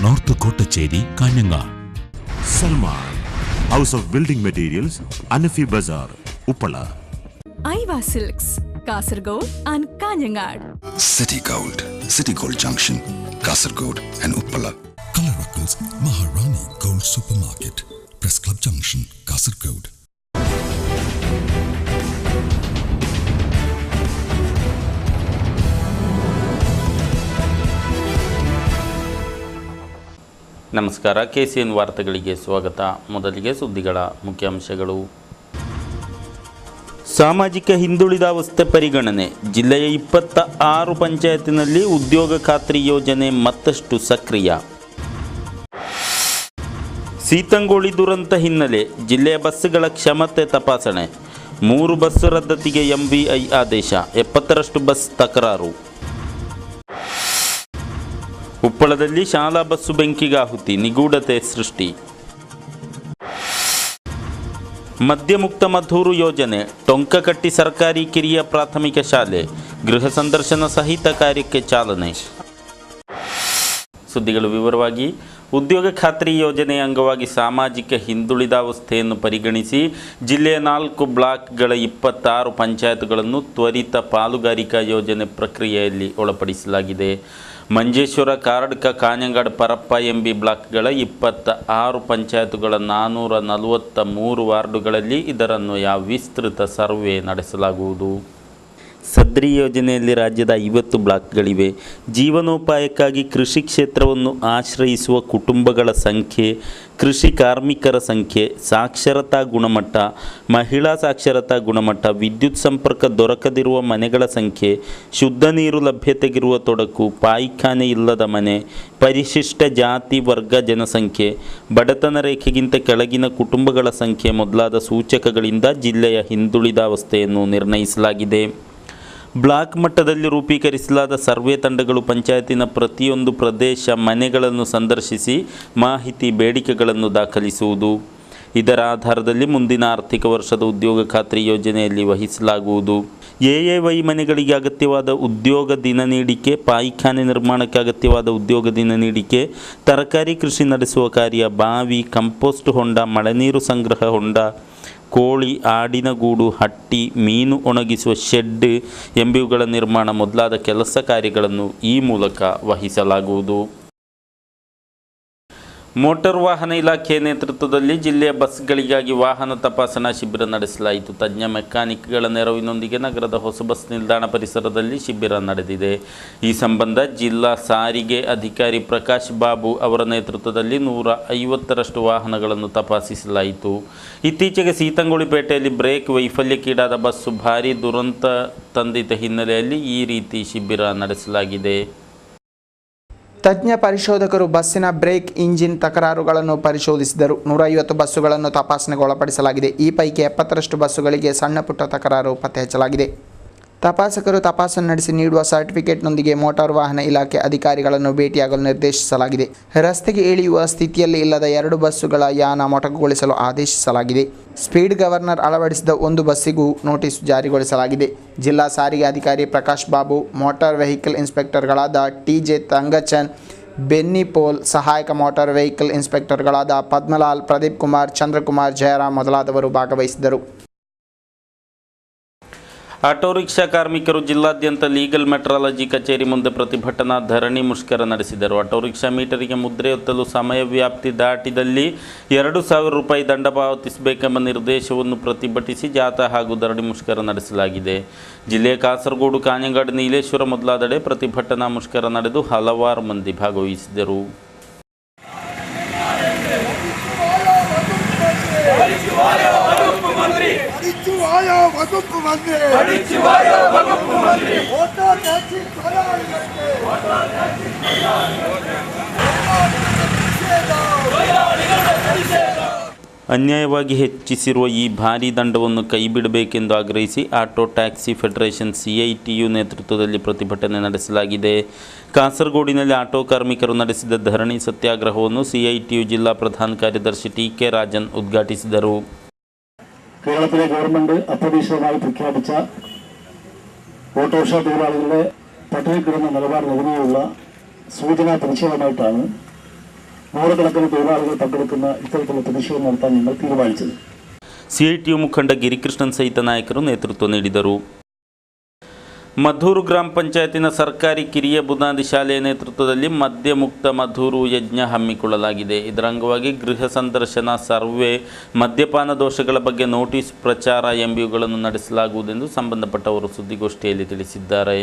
North Kottacheri, Kanhangad. Salman house of building materials, Anafi Bazar, Uppala. Aiva silks, Kasaragod and Kanhangad. City Gold Junction, Kasargod and Uppala. Colorackles, Maharani Gold Supermarket, Press Club Junction, Kasargod. ನಮಸ್ಕಾರ. KCN ವಾರ್ತೆಗಳಿಗೆ ಸ್ವಾಗತ. ಮೊದಲಿಗೆ ಸುದ್ದಿಗಳ ಮುಖ್ಯಾಂಶಗಳು. ಸಾಮಾಜಿಕ ಹಿಂದುಳಿದಾವಸ್ಥೆ ಪರಿಗಣನೆ. ಜಿಲ್ಲೆಯ 26 ಪಂಚಾಯತಿನಲ್ಲಿ ಉದ್ಯೋಗ ಖಾತ್ರಿ ಯೋಜನೆ ಮತ್ತಷ್ಟು ಸಕ್ರಿಯ. ಸೀತಂಗೋಳಿ ದುರಂತ ಹಿನ್ನೆಲೆ ಜಿಲ್ಲೆಯ ಬಸ್ಸುಗಳ ಕ್ಷಮತೆ ತಪಾಸಣೆ. 3 ಬಸ್ ರದ್ದತಿಗೆ MVI ಆದೇಶ. 70ರಷ್ಟು ಬಸ್ ತಕರಾರು. ಉಪ್ಪಳದಲ್ಲಿ ಶಾಲಾ ಬಸ್ಸು ಬೆಂಕಿಗಾಹುತಿ, ನಿಗೂಢತೆ ಸೃಷ್ಟಿ. ಮದ್ಯಮುಕ್ತ ಮಧೂರು ಯೋಜನೆ. ಟೊಂಕಕಟ್ಟಿ ಸರ್ಕಾರಿ ಕಿರಿಯ ಪ್ರಾಥಮಿಕ ಶಾಲೆ ಗೃಹ ಸಂದರ್ಶನ ಸಹಿತ ಕಾರ್ಯಕ್ಕೆ ಚಾಲನೆ. ಸುದ್ದಿಗಳು ವಿವರವಾಗಿ. ಉದ್ಯೋಗ ಖಾತ್ರಿ ಯೋಜನೆಯ ಅಂಗವಾಗಿ ಸಾಮಾಜಿಕ ಹಿಂದುಳಿದಾವಸ್ಥೆಯನ್ನು ಪರಿಗಣಿಸಿ ಜಿಲ್ಲೆಯ 4 ಬ್ಲಾಕ್ಗಳ 26 ಪಂಚಾಯತ್ಗಳನ್ನು ತ್ವರಿತ ಪಾಲುಗಾರಿಕಾ ಯೋಜನೆ ಪ್ರಕ್ರಿಯೆಯಲ್ಲಿ ಒಳಪಡಿಸಲಾಗಿದೆ. ಮಂಜೇಶ್ವರ, ಕಾರಡ್ಕ, ಕಾഞ്ഞങ്ങാട്, ಪರಪ್ಪ ಎಂಬಿ ಬ್ಲಾಕ್ಗಳ 26 ಪಂಚಾಯತ್ಗಳ 443 ವಾರ್ಡುಗಳಲ್ಲಿ ಇದರನ್ವಯ ವಿಸ್ತೃತ ಸರ್ವೆ ನಡೆಸಲಾಗುವುದು. ಸದ್ರಿ ಯೋಜನೆಯಲ್ಲಿ ರಾಜ್ಯದ 50 ಬ್ಲಾಕ್ಗಳಿವೆ. ಜೀವನೋಪಾಯಕ್ಕಾಗಿ ಕೃಷಿ ಕ್ಷೇತ್ರವನ್ನು ಆಶ್ರಯಿಸುವ ಕುಟುಂಬಗಳ ಸಂಖ್ಯೆ, ಕೃಷಿ ಕಾರ್ಮಿಕರ ಸಂಖ್ಯೆ, ಸಾಕ್ಷರತಾ ಗುಣಮಟ್ಟ, ಮಹಿಳಾ ಸಾಕ್ಷರತಾ ಗುಣಮಟ್ಟ, ವಿದ್ಯುತ್ ಸಂಪರ್ಕ ದೊರಕದಿರುವ ಮನೆಗಳ ಸಂಖ್ಯೆ, ಶುದ್ಧ ನೀರು ಲಭ್ಯತೆಗಿರುವ ತೊಡಕು, ಪಾಯಿಖಾನೆ ಇಲ್ಲದ ಮನೆ, ಪರಿಶಿಷ್ಟ ಜಾತಿ ವರ್ಗ ಜನಸಂಖ್ಯೆ, ಬಡತನ ರೇಖೆಗಿಂತ ಕೆಳಗಿನ ಕುಟುಂಬಗಳ ಸಂಖ್ಯೆ ಮೊದಲಾದ ಸೂಚಕಗಳಿಂದ ಜಿಲ್ಲೆಯ ಹಿಂದುಳಿದಾವಸ್ಥೆಯನ್ನು ನಿರ್ಣಯಿಸಲಾಗಿದೆ. ಬ್ಲಾಕ್ ಮಟ್ಟದಲ್ಲಿ ರೂಪೀಕರಿಸಲಾದ ಸರ್ವೆ ತಂಡಗಳು ಪಂಚಾಯತಿನ ಪ್ರತಿಯೊಂದು ಪ್ರದೇಶ ಮನೆಗಳನ್ನು ಸಂದರ್ಶಿಸಿ ಮಾಹಿತಿ, ಬೇಡಿಕೆಗಳನ್ನು ದಾಖಲಿಸುವುದು. ಇದರ ಆಧಾರದಲ್ಲಿ ಮುಂದಿನ ಆರ್ಥಿಕ ವರ್ಷದ ಉದ್ಯೋಗ ಖಾತ್ರಿ ಯೋಜನೆಯಲ್ಲಿ ವಹಿಸಲಾಗುವುದು. AAY ಮನೆಗಳಿಗೆ ಅಗತ್ಯವಾದ ಉದ್ಯೋಗ ದಿನ ನೀಡಿಕೆ, ಪಾಯಿಖಾನೆ ನಿರ್ಮಾಣಕ್ಕೆ ಅಗತ್ಯವಾದ ಉದ್ಯೋಗ ದಿನ ನೀಡಿಕೆ, ತರಕಾರಿ ಕೃಷಿ ನಡೆಸುವ ಕಾರ್ಯ, ಬಾವಿ, ಕಂಪೋಸ್ಟ್ ಹೊಂಡ, ಮಳೆನೀರು ಸಂಗ್ರಹ ಹೊಂಡ, ಕೋಳಿ, ಆಡಿನ ಗೂಡು, ಹಟ್ಟಿ, ಮೀನು ಒಣಗಿಸುವ ಶೆಡ್ ಎಂಬಿವುಗಳ ನಿರ್ಮಾಣ ಮೊದಲಾದ ಕೆಲಸ ಕಾರ್ಯಗಳನ್ನು ಈ ಮೂಲಕ ವಹಿಸಲಾಗುವುದು. ಮೋಟಾರ್ ವಾಹನ ಇಲಾಖೆ ನೇತೃತ್ವದಲ್ಲಿ ಜಿಲ್ಲೆಯ ಬಸ್ಗಳಿಗಾಗಿ ವಾಹನ ತಪಾಸಣಾ ಶಿಬಿರ ನಡೆಸಲಾಯಿತು. ತಜ್ಞ ಮೆಕ್ಯಾನಿಕ್ಗಳ ನೆರವಿನೊಂದಿಗೆ ನಗರದ ಹೊಸ ಬಸ್ ನಿಲ್ದಾಣ ಪರಿಸರದಲ್ಲಿ ಶಿಬಿರ ನಡೆದಿದೆ. ಈ ಸಂಬಂಧ ಜಿಲ್ಲಾ ಸಾರಿಗೆ ಅಧಿಕಾರಿ ಪ್ರಕಾಶ್ ಬಾಬು ಅವರ ನೇತೃತ್ವದಲ್ಲಿ 150ರಷ್ಟು ವಾಹನಗಳನ್ನು ತಪಾಸಿಸಲಾಯಿತು. ಇತ್ತೀಚೆಗೆ ಸೀತಂಗೋಳಿ ಪೇಟೆಯಲ್ಲಿ ಬ್ರೇಕ್ ವೈಫಲ್ಯಕ್ಕೀಡಾದ ಬಸ್ಸು ಭಾರೀ ದುರಂತ ತಂದಿದ್ದ ಹಿನ್ನೆಲೆಯಲ್ಲಿ ಈ ರೀತಿ ಶಿಬಿರ ನಡೆಸಲಾಗಿದೆ. ತಜ್ಞ ಪರಿಶೋಧಕರು ಬಸ್ಸಿನ ಬ್ರೇಕ್ ಇಂಜಿನ್ ತಕರಾರುಗಳನ್ನು ಪರಿಶೋಧಿಸಿದರು. 150 ಬಸ್ಸುಗಳನ್ನು ತಪಾಸಣೆಗೆ ಒಳಪಡಿಸಲಾಗಿದೆ. ಈ ಪೈಕಿ 70ರಷ್ಟು ಬಸ್ಸುಗಳಿಗೆ ಸಣ್ಣ ಪುಟ್ಟ ತಕರಾರು ಪತ್ತೆ ಹಚ್ಚಲಾಗಿದೆ. ತಪಾಸಕರು ತಪಾಸಣೆ ನಡೆಸಿ ನೀಡುವ ಸರ್ಟಿಫಿಕೇಟ್ನೊಂದಿಗೆ ಮೋಟಾರು ವಾಹನ ಇಲಾಖೆ ಅಧಿಕಾರಿಗಳನ್ನು ಭೇಟಿಯಾಗಲು ನಿರ್ದೇಶಿಸಲಾಗಿದೆ. ರಸ್ತೆಗೆ ಇಳಿಯುವ ಸ್ಥಿತಿಯಲ್ಲಿ ಇಲ್ಲದ 2 ಬಸ್ಸುಗಳ ಯಾನ ಮೊಟಕುಗೊಳಿಸಲು ಆದೇಶಿಸಲಾಗಿದೆ. ಸ್ಪೀಡ್ ಗವರ್ನರ್ ಅಳವಡಿಸಿದ 1 ಬಸ್ಸಿಗೂ ನೋಟಿಸ್ ಜಾರಿಗೊಳಿಸಲಾಗಿದೆ. ಜಿಲ್ಲಾ ಸಾರಿಗೆ ಅಧಿಕಾರಿ ಪ್ರಕಾಶ್ ಬಾಬು, ಮೋಟಾರ್ ವೆಹಿಕಲ್ ಇನ್ಸ್ಪೆಕ್ಟರ್ಗಳಾದ TJ ತಂಗಚನ್, ಬೆನ್ನಿ ಪೋಲ್, ಸಹಾಯಕ ಮೋಟಾರ್ ವೆಹಿಕಲ್ ಇನ್ಸ್ಪೆಕ್ಟರ್ಗಳಾದ ಪದ್ಮಲಾಲ್, ಪ್ರದೀಪ್ ಕುಮಾರ್, ಚಂದ್ರಕುಮಾರ್, ಜಯರಾಮ್ ಮೊದಲಾದವರು ಭಾಗವಹಿಸಿದ್ದರು. ಆಟೋ ರಿಕ್ಷಾ ಕಾರ್ಮಿಕರು ಜಿಲ್ಲಾದ್ಯಂತ ಲೀಗಲ್ ಮೆಟ್ರಾಲಜಿ ಕಚೇರಿ ಮುಂದೆ ಪ್ರತಿಭಟನಾ ಧರಣಿ ಮುಷ್ಕರ ನಡೆಸಿದರು. ಆಟೋ ರಿಕ್ಷಾ ಮೀಟರಿಗೆ ಮುದ್ರೆ ಒತ್ತಲು ಸಮಯ ವ್ಯಾಪ್ತಿ ದಾಟಿದಲ್ಲಿ 2,000 ರೂಪಾಯಿ ದಂಡ ಪಾವತಿಸಬೇಕೆಂಬ ನಿರ್ದೇಶವನ್ನು ಪ್ರತಿಭಟಿಸಿ ಜಾಥಾ ಹಾಗೂ ಧರಣಿ ಮುಷ್ಕರ ನಡೆಸಲಾಗಿದೆ. ಜಿಲ್ಲೆಯ ಕಾಸರಗೋಡು, ಕಾഞ്ഞങ്ങാട്, ನೀಲೇಶ್ವರ ಮೊದಲಾದೆಡೆ ಪ್ರತಿಭಟನಾ ಮುಷ್ಕರ ನಡೆದು ಹಲವಾರು ಮಂದಿ ಭಾಗವಹಿಸಿದರು. ಅನ್ಯಾಯವಾಗಿ ಹೆಚ್ಚಿಸಿರುವ ಈ ಭಾರೀ ದಂಡವನ್ನು ಕೈಬಿಡಬೇಕೆಂದು ಆಗ್ರಹಿಸಿ ಆಟೋ ಟ್ಯಾಕ್ಸಿ ಫೆಡರೇಷನ್ CITU ನೇತೃತ್ವದಲ್ಲಿ ಪ್ರತಿಭಟನೆ ನಡೆಸಲಾಗಿದೆ. ಕಾಸರಗೋಡಿನಲ್ಲಿ ಆಟೋ ಕಾರ್ಮಿಕರು ನಡೆಸಿದ ಧರಣಿ ಸತ್ಯಾಗ್ರಹವನ್ನು CITU ಜಿಲ್ಲಾ ಪ್ರಧಾನ ಕಾರ್ಯದರ್ಶಿ TK ರಾಜನ್ ಉದ್ಘಾಟಿಸಿದರು. കേരളത്തിലെ ഗവൺമെൻറ് അപ്രതീക്ഷിതമായി പ്രഖ്യാപിച്ച ഓട്ടോറിക്ഷ തൊഴിലാളികളുടെ പട്ടിണിക്കിടന്ന നിലപാടിനെതിരെയുള്ള സൂചനാ പ്രതിഷേധമായിട്ടാണ് നൂറുകണക്കിന് തൊഴിലാളികൾ പങ്കെടുക്കുന്ന ഇത്തരത്തിലുള്ള പ്രതിഷേധം നടത്താൻ ഞങ്ങൾ തീരുമാനിച്ചത്. CITU ಮುಖಂಡ ಗಿರಿಕೃಷ್ಣನ್ ಸಹಿತ ನಾಯಕರು ನೇತೃತ್ವ ನೀಡಿದರು. ಮಧೂರು ಗ್ರಾಮ ಪಂಚಾಯತಿನ ಸರ್ಕಾರಿ ಕಿರಿಯ ಬುನಾದಿ ಶಾಲೆಯ ನೇತೃತ್ವದಲ್ಲಿ ಮದ್ಯ ಮುಕ್ತ ಮಧೂರು ಯಜ್ಞ ಹಮ್ಮಿಕೊಳ್ಳಲಾಗಿದೆ. ಇದರ ಅಂಗವಾಗಿ ಗೃಹ ಸಂದರ್ಶನ, ಸರ್ವೆ, ಮದ್ಯಪಾನ ದೋಷಗಳ ಬಗ್ಗೆ ನೋಟಿಸ್ ಪ್ರಚಾರ ಎಂಬಿಯುಗಳನ್ನು ನಡೆಸಲಾಗುವುದೆಂದು ಸಂಬಂಧಪಟ್ಟವರು ಸುದ್ದಿಗೋಷ್ಠಿಯಲ್ಲಿ ತಿಳಿಸಿದ್ದಾರೆ.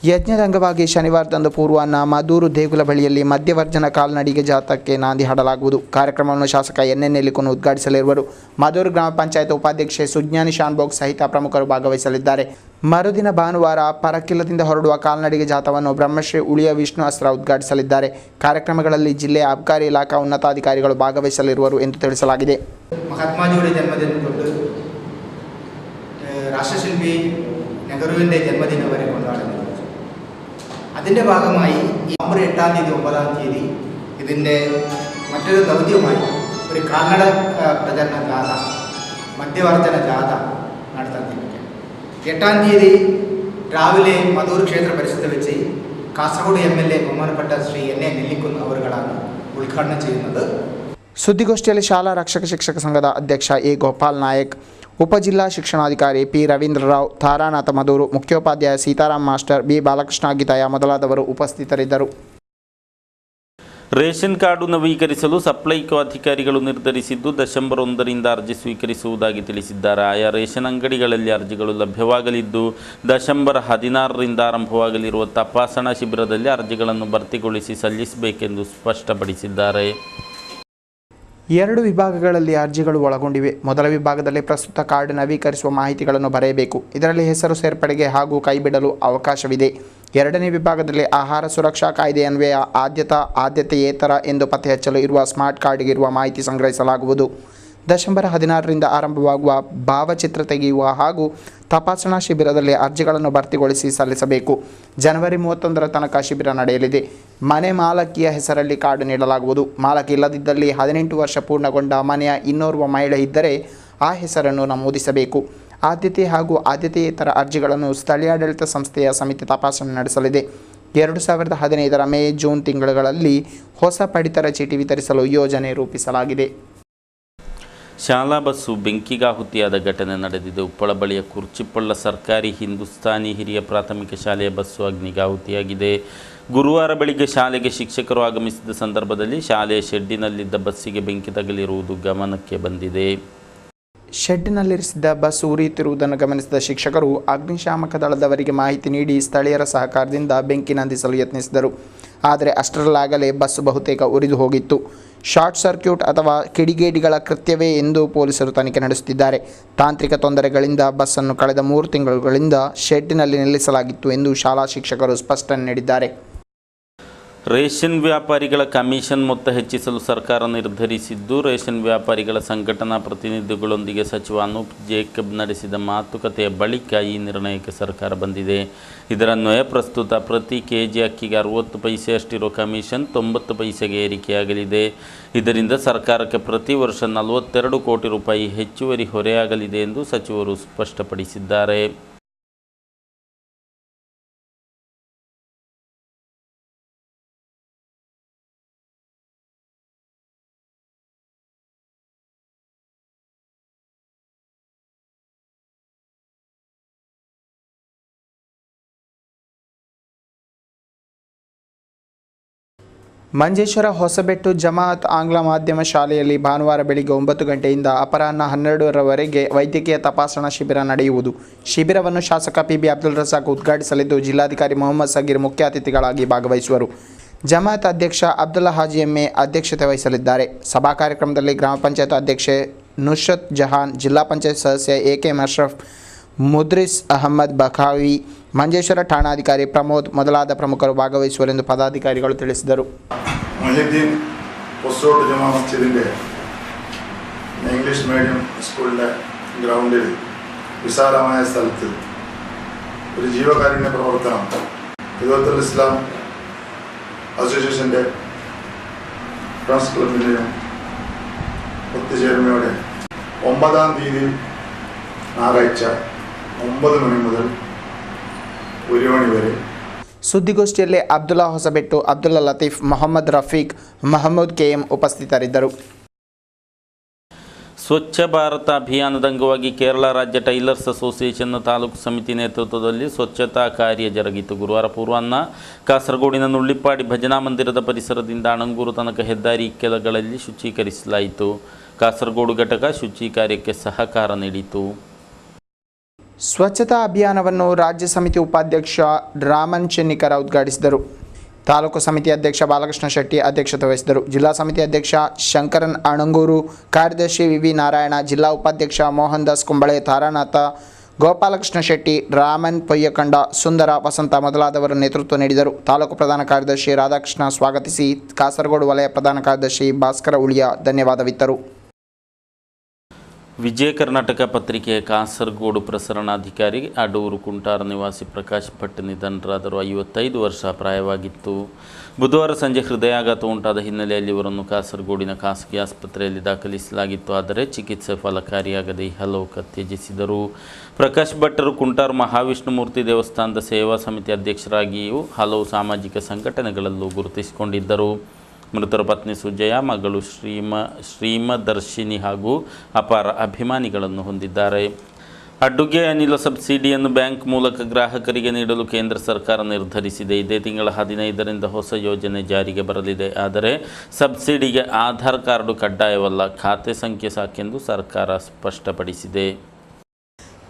ಯಜ್ಞದ ಅಂಗವಾಗಿ ಶನಿವಾರದಂದು ಪೂರ್ವಾಹ್ನ ಮಧೂರು ದೇಗುಲ ಬಳಿಯಲ್ಲಿ ಮಧ್ಯವರ್ಜನ ಕಾಲ್ನಡಿಗೆ ಜಾಥಾಕ್ಕೆ ನಾಂದಿ ಹಾಡಲಾಗುವುದು. ಕಾರ್ಯಕ್ರಮವನ್ನು ಶಾಸಕ NN ನೆಲ್ಲಿಕುನ್ ಉದ್ಘಾಟಿಸಲಿರುವರು. ಮಧೂರು ಗ್ರಾಮ ಪಂಚಾಯತ್ ಉಪಾಧ್ಯಕ್ಷೆ ಸುಜ್ಞಾನಿ ಶಾನ್ಭೋಗ್ ಸಹಿತ ಪ್ರಮುಖರು ಭಾಗವಹಿಸಲಿದ್ದಾರೆ. ಮರುದಿನ ಭಾನುವಾರ ಪರಕಿಲ್ಲದಿಂದ ಹೊರಡುವ ಕಾಲ್ನಡಿಗೆ ಜಾಥಾವನ್ನು ಬ್ರಹ್ಮಶ್ರೀ ಉಳಿಯ ವಿಷ್ಣು ಅಸ್ತ್ರ ಉದ್ಘಾಟಿಸಲಿದ್ದಾರೆ. ಕಾರ್ಯಕ್ರಮಗಳಲ್ಲಿ ಜಿಲ್ಲೆಯ ಅಬಕಾರಿ ಇಲಾಖಾ ಉನ್ನತಾಧಿಕಾರಿಗಳು ಭಾಗವಹಿಸಲಿರುವರು ಎಂದು ತಿಳಿಸಲಾಗಿದೆ. മഹാത്മാജിയുടെ ജന്മദിനം തൊട്ട് രാഷ്ട്രശില്പി നെഹ്റുവിൻ്റെ ജന്മദിനം വരെ കൊണ്ടാടുന്നത്. അതിൻ്റെ ഭാഗമായി നവംബർ 8-ാം തീയതി 9-ാം തീയതി ഇതിൻ്റെ മറ്റൊരു ദൗത്യമായി ഒരു കാൽനട പ്രചരണ ജാഥ, മദ്യവർജന ജാഥ നടത്താൻ തീരുമാനിക്കും. 8-ാം തീയതി രാവിലെ മധൂർ ക്ഷേത്ര പരിസരത്ത് വെച്ച് കാസർഗോഡ് MLA ബഹുമാനപ്പെട്ട ശ്രീ NN ನೆಲ್ಲಿಕುನ್ ಅವರುಗಳാണ് ಉದ್ಘಾಟನೆ ചെയ്യുന്നത്. ಸುದ್ದಿಗೋಷ್ಠಿಯಲ್ಲಿ ಶಾಲಾ ರಕ್ಷಕ ಶಿಕ್ಷಕ ಸಂಘದ ಅಧ್ಯಕ್ಷ A. ಗೋಪಾಲ್ ನಾಯಕ್, ಉಪಜಿಲ್ಲಾ ಶಿಕ್ಷಣಾಧಿಕಾರಿ P. ರವೀಂದ್ರರಾವ್, ತಾರಾನಾಥ ಮಧೂರು, ಮುಖ್ಯೋಪಾಧ್ಯಾಯ ಸೀತಾರಾಮ್ ಮಾಸ್ಟರ್, B. ಬಾಲಕೃಷ್ಣ ಗೀತಾಯ ಮೊದಲಾದವರು ಉಪಸ್ಥಿತರಿದ್ದರು. ರೇಷನ್ ಕಾರ್ಡು ನವೀಕರಿಸಲು ಸಪ್ಲೈಕೋ ಅಧಿಕಾರಿಗಳು ನಿರ್ಧರಿಸಿದ್ದು ಡಿಸೆಂಬರ್ 1ರಿಂದ ಅರ್ಜಿ ಸ್ವೀಕರಿಸುವುದಾಗಿ ತಿಳಿಸಿದ್ದಾರೆ. ಆಯಾ ರೇಷನ್ ಅಂಗಡಿಗಳಲ್ಲಿ ಅರ್ಜಿಗಳು ಲಭ್ಯವಾಗಲಿದ್ದು ಡಿಸೆಂಬರ್ 16ರಿಂದ ಆರಂಭವಾಗಲಿರುವ ತಪಾಸಣಾ ಶಿಬಿರದಲ್ಲಿ ಅರ್ಜಿಗಳನ್ನು ಭರ್ತಿಗೊಳಿಸಿ ಸಲ್ಲಿಸಬೇಕೆಂದು ಸ್ಪಷ್ಟಪಡಿಸಿದ್ದಾರೆ. 2 ವಿಭಾಗಗಳಲ್ಲಿ ಅರ್ಜಿಗಳು ಒಳಗೊಂಡಿವೆ. ಮೊದಲ ವಿಭಾಗದಲ್ಲಿ ಪ್ರಸ್ತುತ ಕಾರ್ಡ್ ನವೀಕರಿಸುವ ಮಾಹಿತಿಗಳನ್ನು ಬರೆಯಬೇಕು. ಇದರಲ್ಲಿ ಹೆಸರು ಸೇರ್ಪಡೆಗೆ ಹಾಗೂ ಕೈಬಿಡಲು ಅವಕಾಶವಿದೆ. ಎರಡನೇ ವಿಭಾಗದಲ್ಲಿ ಆಹಾರ ಸುರಕ್ಷಾ ಕಾಯ್ದೆ ಅನ್ವಯ ಆದ್ಯತೆಯೇತರ ಎಂದು ಪತ್ತೆ ಹಚ್ಚಲು ಇರುವ ಸ್ಮಾರ್ಟ್ ಕಾರ್ಡ್ಗೆ ಇರುವ ಮಾಹಿತಿ ಸಂಗ್ರಹಿಸಲಾಗುವುದು. ಡಿಸೆಂಬರ್ 16ರಿಂದ ಆರಂಭವಾಗುವ ಭಾವಚಿತ್ರ ತೆಗೆಯುವ ಹಾಗೂ ತಪಾಸಣಾ ಶಿಬಿರದಲ್ಲಿ ಅರ್ಜಿಗಳನ್ನು ಭರ್ತಿಗೊಳಿಸಿ ಸಲ್ಲಿಸಬೇಕು. ಜನವರಿ 31ರ ತನಕ ಶಿಬಿರ ನಡೆಯಲಿದೆ. ಮನೆ ಮಾಲಕಿಯ ಹೆಸರಲ್ಲಿ ಕಾರ್ಡ್ ನೀಡಲಾಗುವುದು. ಮಾಲಕಿ ಇಲ್ಲದಿದ್ದಲ್ಲಿ 18 ವರ್ಷ ಪೂರ್ಣಗೊಂಡ ಮನೆಯ ಇನ್ನೋರ್ವ ಮಹಿಳೆ ಇದ್ದರೆ ಆ ಹೆಸರನ್ನು ನಮೂದಿಸಬೇಕು. ಆದ್ಯತೆ ಹಾಗೂ ಆದ್ಯತೆಯೇತರ ಅರ್ಜಿಗಳನ್ನು ಸ್ಥಳೀಯಾಡಳಿತ ಸಂಸ್ಥೆಯ ಸಮಿತಿ ತಪಾಸಣೆ ನಡೆಸಲಿದೆ. 2015ರ ಮೇ ಜೂನ್ ತಿಂಗಳುಗಳಲ್ಲಿ ಹೊಸ ಪಡಿತರ ಚೀಟಿ ವಿತರಿಸಲು ಯೋಜನೆ ರೂಪಿಸಲಾಗಿದೆ. ಶಾಲಾ ಬಸ್ಸು ಬೆಂಕಿಗಾಹುತಿಯಾದ ಘಟನೆ ನಡೆದಿದೆ. ಉಪ್ಪಳ ಬಳಿಯ ಕುರ್ಚಿಪಳ್ಳ ಸರ್ಕಾರಿ ಹಿಂದೂಸ್ತಾನಿ ಹಿರಿಯ ಪ್ರಾಥಮಿಕ ಶಾಲೆಯ ಬಸ್ಸು ಅಗ್ನಿಗಾಹುತಿಯಾಗಿದೆ. ಗುರುವಾರ ಬೆಳಿಗ್ಗೆ ಶಾಲೆಗೆ ಶಿಕ್ಷಕರು ಆಗಮಿಸಿದ ಸಂದರ್ಭದಲ್ಲಿ ಶಾಲೆಯ ಶೆಡ್ಡಿನಲ್ಲಿದ್ದ ಬಸ್ಸಿಗೆ ಬೆಂಕಿ ತಗುಲಿರುವುದು ಗಮನಕ್ಕೆ ಬಂದಿದೆ. ಶೆಡ್ನಲ್ಲಿರಿಸಿದ್ದ ಬಸ್ ಉರಿಯುತ್ತಿರುವುದನ್ನು ಗಮನಿಸಿದ ಶಿಕ್ಷಕರು ಅಗ್ನಿಶಾಮಕ ದಳದವರಿಗೆ ಮಾಹಿತಿ ನೀಡಿ ಸ್ಥಳೀಯರ ಸಹಕಾರದಿಂದ ಬೆಂಕಿ ನಂದಿಸಲು ಯತ್ನಿಸಿದರು. ಆದರೆ ಅಷ್ಟರಲ್ಲಾಗಲೇ ಬಸ್ ಬಹುತೇಕ ಉರಿದು ಹೋಗಿತ್ತು. ಶಾರ್ಟ್ ಸರ್ಕ್ಯೂಟ್ ಅಥವಾ ಕಿಡಿಗೇಡಿಗಳ ಕೃತ್ಯವೇ ಎಂದು ಪೊಲೀಸರು ತನಿಖೆ ನಡೆಸುತ್ತಿದ್ದಾರೆ. ತಾಂತ್ರಿಕ ತೊಂದರೆಗಳಿಂದ ಬಸ್ಸನ್ನು ಕಳೆದ 3 ತಿಂಗಳುಗಳಿಂದ ಶೆಡ್ಡಿನಲ್ಲಿ ನಿಲ್ಲಿಸಲಾಗಿತ್ತು ಎಂದು ಶಾಲಾ ಶಿಕ್ಷಕರು ಸ್ಪಷ್ಟನೆ ನೀಡಿದ್ದಾರೆ. ರೇಷನ್ ವ್ಯಾಪಾರಿಗಳ ಕಮಿಷನ್ ಮೊತ್ತ ಹೆಚ್ಚಿಸಲು ಸರ್ಕಾರ ನಿರ್ಧರಿಸಿದ್ದು, ರೇಷನ್ ವ್ಯಾಪಾರಿಗಳ ಸಂಘಟನಾ ಪ್ರತಿನಿಧಿಗಳೊಂದಿಗೆ ಸಚಿವ ಅನೂಪ್ ಜೇಕಬ್ ನಡೆಸಿದ ಮಾತುಕತೆಯ ಬಳಿಕ ಈ ನಿರ್ಣಯಕ್ಕೆ ಸರ್ಕಾರ ಬಂದಿದೆ. ಇದರನ್ವಯ ಪ್ರಸ್ತುತ ಪ್ರತಿ ಕೆಜಿ ಅಕ್ಕಿಗೆ 60 ಪೈಸೆಯಷ್ಟಿರುವ ಕಮಿಷನ್ 90 ಪೈಸೆಗೆ ಏರಿಕೆಯಾಗಲಿದೆ. ಇದರಿಂದ ಸರ್ಕಾರಕ್ಕೆ ಪ್ರತಿ ವರ್ಷ 42 ಕೋಟಿ ರೂಪಾಯಿ ಹೆಚ್ಚುವರಿ ಹೊರೆಯಾಗಲಿದೆ ಎಂದು ಸಚಿವರು ಸ್ಪಷ್ಟಪಡಿಸಿದ್ದಾರೆ. ಮಂಜೇಶ್ವರ ಹೊಸಬೆಟ್ಟು ಜಮಾಅತ್ ಆಂಗ್ಲ ಮಾಧ್ಯಮ ಶಾಲೆಯಲ್ಲಿ ಭಾನುವಾರ ಬೆಳಿಗ್ಗೆ 9 ಗಂಟೆಯಿಂದ ಅಪರಾಹ್ನ 12ರವರೆಗೆ ವೈದ್ಯಕೀಯ ತಪಾಸಣಾ ಶಿಬಿರ ನಡೆಯುವುದು. ಶಿಬಿರವನ್ನು ಶಾಸಕ PB ಅಬ್ದುಲ್ ರಜಾಕ್ ಉದ್ಘಾಟಿಸಲಿದ್ದು, ಜಿಲ್ಲಾಧಿಕಾರಿ ಮೊಹಮ್ಮದ್ ಸಗೀರ್ ಮುಖ್ಯ ಅತಿಥಿಗಳಾಗಿ ಭಾಗವಹಿಸುವರು. ಜಮಾಅತ್ ಅಧ್ಯಕ್ಷ ಅಬ್ದುಲ್ಲಾ ಹಾಜಿ ಎಮ್ಮೆ ಅಧ್ಯಕ್ಷತೆ ವಹಿಸಲಿದ್ದಾರೆ. ಸಭಾ ಕಾರ್ಯಕ್ರಮದಲ್ಲಿ ಗ್ರಾಮ ಪಂಚಾಯತ್ ಅಧ್ಯಕ್ಷೆ ನುಸ್ರತ್ ಜಹಾನ್, ಜಿಲ್ಲಾ ಪಂಚಾಯತ್ ಸದಸ್ಯ AKM ಅಶ್ರಫ್, ಮುದ್ರಿಸ್ ಅಹಮ್ಮದ್ ಬಖಾವಿ, ಮಂಜೇಶ್ವರ ಠಾಣಾಧಿಕಾರಿ ಪ್ರಮೋದ್ ಮೊದಲಾದ ಪ್ರಮುಖರು ಭಾಗವಹಿಸುವರೆಂದು ಪದಾಧಿಕಾರಿಗಳು ತಿಳಿಸಿದರು. മൊഹീദ്ദീൻ പൊസ്റ്റോട്ട് ജമാ മസ്ജിദിൻ്റെ ഇംഗ്ലീഷ് മീഡിയം സ്കൂളിൻ്റെ ഗ്രൗണ്ടിൽ വിശാലമായ സ്ഥലത്ത് ഒരു ജീവകാരുണ്യ പ്രവർത്തനം ഹിദായത്തുൽ ഇസ്ലാം അസോസിയേഷൻ്റെ ഫ്രണ്ട്സ് ക്ലബിൻ്റെയും ഒത്തുചേർന്നയോടെ 9-ാം തീയതി ഞായറാഴ്ച 9 മണി മുതൽ 1 മണി വരെ ಸುದ್ದಿಗೋಷ್ಠಿಯಲ್ಲಿ ಅಬ್ದುಲ್ಲಾ ಹೊಸಬೆಟ್ಟು, ಅಬ್ದುಲ್ಲಾ ಲತೀಫ್, ಮೊಹಮ್ಮದ್ ರಫೀಕ್, ಮಹಮ್ಮೂದ್ ಕೆಎಂ ಉಪಸ್ಥಿತರಿದ್ದರು. ಸ್ವಚ್ಛ ಭಾರತ ಅಭಿಯಾನದ ಅಂಗವಾಗಿ ಕೇರಳ ರಾಜ್ಯ ಟೈಲರ್ಸ್ ಅಸೋಸಿಯೇಷನ್ನ ತಾಲೂಕು ಸಮಿತಿ ನೇತೃತ್ವದಲ್ಲಿ ಸ್ವಚ್ಛತಾ ಕಾರ್ಯ ಜರುಗಿತು. ಗುರುವಾರ ಪೂರ್ವಾಹ್ನ ಕಾಸರಗೋಡಿನ ನುಳ್ಳಿಪ್ಪಾಡಿ ಭಜನಾ ಮಂದಿರದ ಪರಿಸರದಿಂದ ಅಣಂಗೂರು ತನಕ ಹೆದ್ದಾರಿ ಇಕ್ಕೆಲಗಳಲ್ಲಿ ಶುಚೀಕರಿಸಲಾಯಿತು. ಕಾಸರಗೋಡು ಘಟಕ ಶುಚಿ ಕಾರ್ಯಕ್ಕೆ ಸಹಕಾರ ನೀಡಿತು. ಸ್ವಚ್ಛತಾ ಅಭಿಯಾನವನ್ನು ರಾಜ್ಯ ಸಮಿತಿ ಉಪಾಧ್ಯಕ್ಷ ರಾಮನ್ ಚೆನ್ನಿಕರ ಉದ್ಘಾಟಿಸಿದರು. ತಾಲೂಕು ಸಮಿತಿ ಅಧ್ಯಕ್ಷ ಬಾಲಕೃಷ್ಣ ಶೆಟ್ಟಿ ಅಧ್ಯಕ್ಷತೆ ವಹಿಸಿದರು. ಜಿಲ್ಲಾ ಸಮಿತಿ ಅಧ್ಯಕ್ಷ ಶಂಕರನ್ ಅಣಂಗೂರು, ಕಾರ್ಯದರ್ಶಿ ವಿ ನಾರಾಯಣ, ಜಿಲ್ಲಾ ಉಪಾಧ್ಯಕ್ಷ ಮೋಹನ್ ದಾಸ್ ಕುಂಬಳೆ, ತಾರಾನಾಥ, ಗೋಪಾಲಕೃಷ್ಣ ಶೆಟ್ಟಿ, ರಾಮನ್ ಪೊಯ್ಯಕಂಡ, ಸುಂದರ, ವಸಂತ ಮೊದಲಾದವರು ನೇತೃತ್ವ ನೀಡಿದರು. ತಾಲೂಕು ಪ್ರಧಾನ ಕಾರ್ಯದರ್ಶಿ ರಾಧಾಕೃಷ್ಣ ಸ್ವಾಗತಿಸಿ, ಕಾಸರಗೋಡು ವಲಯ ಪ್ರಧಾನ ಕಾರ್ಯದರ್ಶಿ ಭಾಸ್ಕರ ಉಳಿಯ ಧನ್ಯವಾದವಿತ್ತರು. ವಿಜಯ ಕರ್ನಾಟಕ ಪತ್ರಿಕೆಯ ಕಾಸರಗೋಡು ಪ್ರಸರಣಾಧಿಕಾರಿ ಅಡೂರು ಕುಂಟಾರ ನಿವಾಸಿ ಪ್ರಕಾಶ್ ಭಟ್ ನಿಧನರಾದರು. 55 ವರ್ಷ ಪ್ರಾಯವಾಗಿತ್ತು. ಬುಧವಾರ ಸಂಜೆ ಹೃದಯಾಘಾತ ಉಂಟಾದ ಹಿನ್ನೆಲೆಯಲ್ಲಿ ಇವರನ್ನು ಕಾಸರಗೋಡಿನ ಖಾಸಗಿ ಆಸ್ಪತ್ರೆಯಲ್ಲಿ ದಾಖಲಿಸಲಾಗಿತ್ತು. ಆದರೆ ಚಿಕಿತ್ಸೆ ಫಲಕಾರಿಯಾಗದೆ ಇಹಲೋಕ ತ್ಯಜಿಸಿದರು. ಪ್ರಕಾಶ್ ಭಟ್ಟರು ಕುಂಟಾರ ಮಹಾವಿಷ್ಣುಮೂರ್ತಿ ದೇವಸ್ಥಾನದ ಸೇವಾ ಸಮಿತಿ ಅಧ್ಯಕ್ಷರಾಗಿಯೂ ಹಲವು ಸಾಮಾಜಿಕ ಸಂಘಟನೆಗಳಲ್ಲೂ ಗುರುತಿಸಿಕೊಂಡಿದ್ದರು. ಮೃತರ ಪತ್ನಿ ಸುಜಯ, ಮಗಳು ಶ್ರೀಮದರ್ಶಿನಿ ಹಾಗೂ ಅಪಾರ ಅಭಿಮಾನಿಗಳನ್ನು ಹೊಂದಿದ್ದಾರೆ. ಅಡುಗೆ ಅನಿಲ ಸಬ್ಸಿಡಿಯನ್ನು ಬ್ಯಾಂಕ್ ಮೂಲಕ ಗ್ರಾಹಕರಿಗೆ ನೀಡಲು ಕೇಂದ್ರ ಸರ್ಕಾರ ನಿರ್ಧರಿಸಿದೆ. ಇದೇ ತಿಂಗಳ 15ರಿಂದ ಹೊಸ ಯೋಜನೆ ಜಾರಿಗೆ ಬರಲಿದೆ. ಆದರೆ ಸಬ್ಸಿಡಿಗೆ ಆಧಾರ್ ಕಾರ್ಡು ಕಡ್ಡಾಯವಲ್ಲ, ಖಾತೆ ಸಂಖ್ಯೆ ಸಾಕೆಂದು ಸರ್ಕಾರ ಸ್ಪಷ್ಟಪಡಿಸಿದೆ.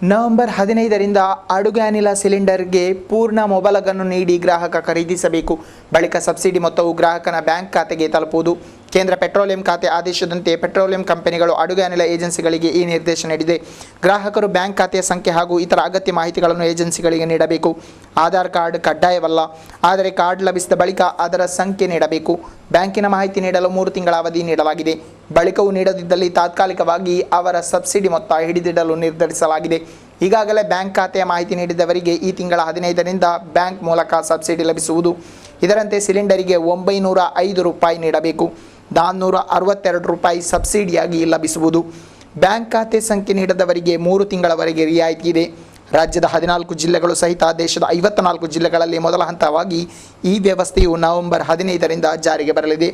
ನವೆಂಬರ್ 15ರಿಂದ ಅಡುಗೆ ಅನಿಲ ಸಿಲಿಂಡರ್ಗೆ ಪೂರ್ಣ ಮೊಬಲಗನ್ನು ನೀಡಿ ಗ್ರಾಹಕ ಖರೀದಿಸಬೇಕು. ಬಳಿಕ ಸಬ್ಸಿಡಿ ಮೊತ್ತವು ಗ್ರಾಹಕನ ಬ್ಯಾಂಕ್ ಖಾತೆಗೆ ತಲುಪುವುದು. ಕೇಂದ್ರ ಪೆಟ್ರೋಲಿಯಂ ಖಾತೆ ಆದೇಶದಂತೆ ಪೆಟ್ರೋಲಿಯಂ ಕಂಪನಿಗಳು ಅಡುಗೆ ಅನಿಲ ಏಜೆನ್ಸಿಗಳಿಗೆ ಈ ನಿರ್ದೇಶನ ನೀಡಿದೆ. ಗ್ರಾಹಕರು ಬ್ಯಾಂಕ್ ಖಾತೆಯ ಸಂಖ್ಯೆ ಹಾಗೂ ಇತರ ಅಗತ್ಯ ಮಾಹಿತಿಗಳನ್ನು ಏಜೆನ್ಸಿಗಳಿಗೆ ನೀಡಬೇಕು. ಆಧಾರ್ ಕಾರ್ಡ್ ಕಡ್ಡಾಯವಲ್ಲ, ಆದರೆ ಕಾರ್ಡ್ ಲಭಿಸಿದ ಬಳಿಕ ಅದರ ಸಂಖ್ಯೆ ನೀಡಬೇಕು. ಬ್ಯಾಂಕಿನ ಮಾಹಿತಿ ನೀಡಲು 3 ತಿಂಗಳ ಅವಧಿ ನೀಡಲಾಗಿದೆ. ಬಳಿಕವೂ ನೀಡದಿದ್ದಲ್ಲಿ ತಾತ್ಕಾಲಿಕವಾಗಿ ಅವರ ಸಬ್ಸಿಡಿ ಮೊತ್ತ ಹಿಡಿದಿಡಲು ನಿರ್ಧರಿಸಲಾಗಿದೆ. ಈಗಾಗಲೇ ಬ್ಯಾಂಕ್ ಖಾತೆಯ ಮಾಹಿತಿ ನೀಡಿದವರಿಗೆ ಈ ತಿಂಗಳ 15ರಿಂದ ಬ್ಯಾಂಕ್ ಮೂಲಕ ಸಬ್ಸಿಡಿ ಲಭಿಸುವುದು. ಇದರಂತೆ ಸಿಲಿಂಡರಿಗೆ 905 ರೂಪಾಯಿ ನೀಡಬೇಕು, 462 ರೂಪಾಯಿ ಸಬ್ಸಿಡಿಯಾಗಿ ಲಭಿಸುವುದು. ಬ್ಯಾಂಕ್ ಖಾತೆ ಸಂಖ್ಯೆ ನೀಡದವರಿಗೆ 3 ತಿಂಗಳವರೆಗೆ ರಿಯಾಯಿತಿ ಇದೆ. ರಾಜ್ಯದ 14 ಜಿಲ್ಲೆಗಳು ಸಹಿತ ದೇಶದ 54 ಜಿಲ್ಲೆಗಳಲ್ಲಿ ಮೊದಲ ಹಂತವಾಗಿ ಈ ವ್ಯವಸ್ಥೆಯು ನವೆಂಬರ್ 15ರಿಂದ ಜಾರಿಗೆ ಬರಲಿದೆ.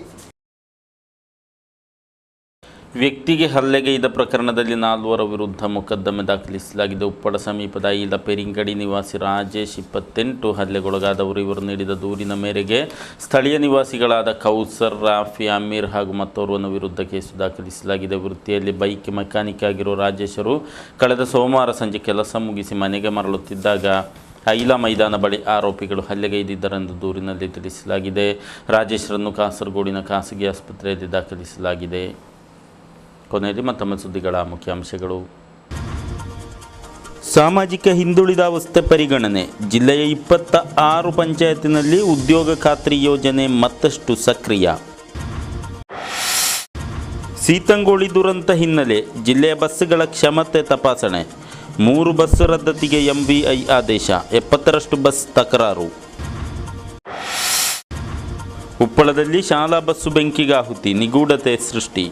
ವ್ಯಕ್ತಿಗೆ ಹಲ್ಲೆಗೈದ ಪ್ರಕರಣದಲ್ಲಿ 4 ವಿರುದ್ಧ ಮೊಕದ್ದಮೆ ದಾಖಲಿಸಲಾಗಿದೆ. ಉಪ್ಪಳ ಸಮೀಪದ ಐಲ ಪೆರಿಂಗಡಿ ನಿವಾಸಿ ರಾಜೇಶ್ 28 ಹಲ್ಲೆಗೊಳಗಾದವರು. ಇವರು ನೀಡಿದ ದೂರಿನ ಮೇರೆಗೆ ಸ್ಥಳೀಯ ನಿವಾಸಿಗಳಾದ ಕೌಸರ್, ರಾಫಿ, ಅಮೀರ್ ಹಾಗೂ ಮತ್ತೋರ್ವನ ವಿರುದ್ಧ ಕೇಸು ದಾಖಲಿಸಲಾಗಿದೆ. ವೃತ್ತಿಯಲ್ಲಿ ಬೈಕ್ ಮೆಕ್ಯಾನಿಕ್ ಆಗಿರೋ ರಾಜೇಶರು ಕಳೆದ ಸೋಮವಾರ ಸಂಜೆ ಕೆಲಸ ಮುಗಿಸಿ ಮನೆಗೆ ಮರಳುತ್ತಿದ್ದಾಗ ಐಲಾ ಮೈದಾನ ಬಳಿ ಆರೋಪಿಗಳು ಹಲ್ಲೆಗೈದಿದ್ದರೆಂದು ದೂರಿನಲ್ಲಿ ತಿಳಿಸಲಾಗಿದೆ. ರಾಜೇಶ್ರನ್ನು ಕಾಸರಗೋಡಿನ ಖಾಸಗಿ ಆಸ್ಪತ್ರೆಯಲ್ಲಿ ದಾಖಲಿಸಲಾಗಿದೆ. ಕೊನೆಯಲ್ಲಿ ಮತ್ತೊಮ್ಮೆ ಸುದ್ದಿಗಳ ಮುಖ್ಯಾಂಶಗಳು. ಸಾಮಾಜಿಕ ಹಿಂದುಳಿದಾವಸ್ಥೆ ಪರಿಗಣನೆ. ಜಿಲ್ಲೆಯ 26 ಪಂಚಾಯತಿನಲ್ಲಿ ಉದ್ಯೋಗ ಖಾತ್ರಿ ಯೋಜನೆ ಮತ್ತಷ್ಟು ಸಕ್ರಿಯ. ಸೀತಂಗೋಳಿ ದುರಂತ ಹಿನ್ನೆಲೆ ಜಿಲ್ಲೆಯ ಬಸ್ಸುಗಳ ಕ್ಷಮತೆ ತಪಾಸಣೆ. 3 ಬಸ್ ರದ್ದತಿಗೆ MVI ಆದೇಶ. 70ರಷ್ಟು ಬಸ್ ತಕರಾರು. ಉಪ್ಪಳದಲ್ಲಿ ಶಾಲಾ ಬಸ್ಸು ಬೆಂಕಿಗಾಹುತಿ, ನಿಗೂಢತೆ ಸೃಷ್ಟಿ.